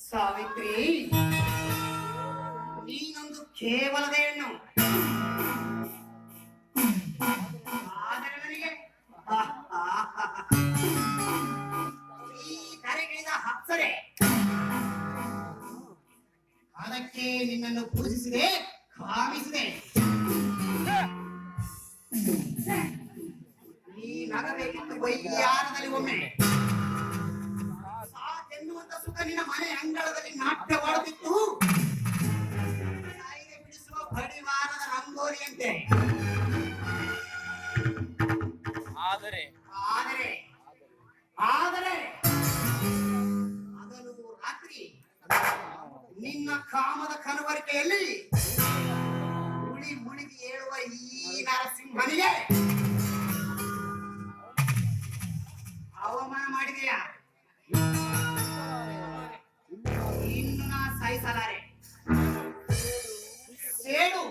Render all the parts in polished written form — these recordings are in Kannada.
ಸಾವಿತ್ರಿ, ನೀನೊಂದು ಕೇವಲದ ಹೆಣ್ಣು. ಆದರೆ ನನಗೆ ಈ ಕರೆಗಿಳಿದ ಅಪ್ಸರೆ. ಅದಕ್ಕೆ ನಿನ್ನನ್ನು ಪೂಜಿಸಿದೆ, ಕಾಮಿಸಿದೆ. ನೀ ನಗಬೇಕಿತ್ತು ವೈಯಾರದಲ್ಲಿ ಒಮ್ಮೆ. ಸಾಕೆನ್ನುವಂತ ಸುಖ ನಿನ್ನ ಮನೆ ಅಂಗಳದಲ್ಲಿ ನಾಟ್ಯವಾಡುತ್ತಿತ್ತು. ಬಿಡಿಸುವ ಬಡಿವಾರದ ರಂಗೋಲಿಯಂತೆ. ಆದರೆ ಆದರೆ ಆದರೆ ಹಗಲು ರಾತ್ರಿ ನಿನ್ನ ಕಾಮದ ಕನವರಿಕೆಯಲ್ಲಿ ಮುಳುಗಿ ಏಳುವ ಈ ನರಸಿಂಹನಿಗೆ ಅವಮಾನ ಮಾಡಿದೆಯಾ? ಇನ್ನು ನಾ ಸಹಿಸಲಾರೆ. ಸೇಡು,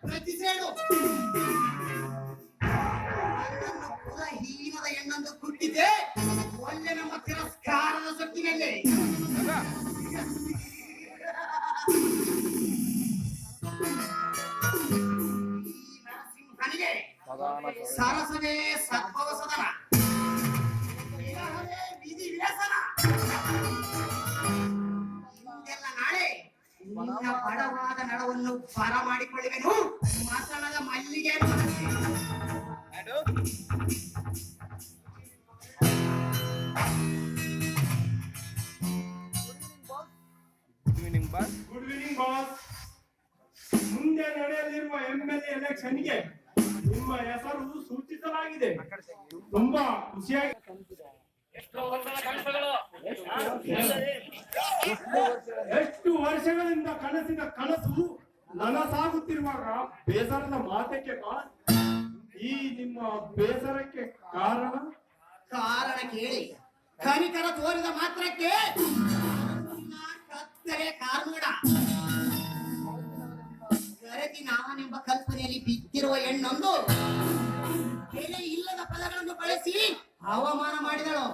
ಪ್ರತಿ ಸೇಡು ನನ್ನನ್ನು ಕುಲಹೀನದ ಹೆಣ್ಣನ್ನು ಕುಟ್ಟಿದೆ. ಒಳ್ಳೆ ನಮ್ಮ ತಿರಸ್ಕಾರದ ಸೊಕ್ಕಿನಲ್ಲಿ ನರಸಿಂಹನಿಗೆ ಸರಸವೇ ಸದ್ಭವ ಸದನ, ವಿಧಿ ವ್ಯಸನ. ಇಂದೆಲ್ಲ ನಾಳೆ ನಿನ್ನ ಬಡವಾದ ನಡವನ್ನು ಪರ ಮಾಡಿಕೊಳ್ಳುವೆನು. ಮಸಣದ ಮಲ್ಲಿಗೆ ಗುಡ್ ಈವ್ನಿಂಗ್ ಬಾಸ್. ಮುಂದೆ ನಡೆಯಲಿರುವ ಎಂಎಲ್ಎ ಎಲೆಕ್ಷನ್ಗೆ ನಿಮ್ಮ ಹೆಸರು ಸೂಚಿಸಲಾಗಿದೆ. ತುಂಬಾ ಖುಷಿಯಾಗಿ. ಎಷ್ಟು ವರ್ಷಗಳಿಂದ ಕನಸಿನ ಕನಸು ನನಸಾಗುತ್ತಿರುವಾಗ ಬೇಸರದ ಮಾತಕ್ಕೆ ಈ ನಿಮ್ಮ ಬೇಸರಕ್ಕೆ ಕಾರಣ ಕೇಳಿ. ಕನಿಕರ ತೋರಿದ ಮಾತ್ರಕ್ಕೆ ಕತ್ತರೆ ಕಾರ್ಮೂಡ ಗರತಿ ನಾನೆಂಬ ಕಲ್ಪನೆಯಲ್ಲಿ ಬಿದ್ದಿರುವ ಹೆಣ್ಣೊಂದು ಬೆಲೆ ಇಲ್ಲದ ಪದಗಳನ್ನು ಬಳಸಿ ಅವಮಾನ ಮಾಡಿದಳು.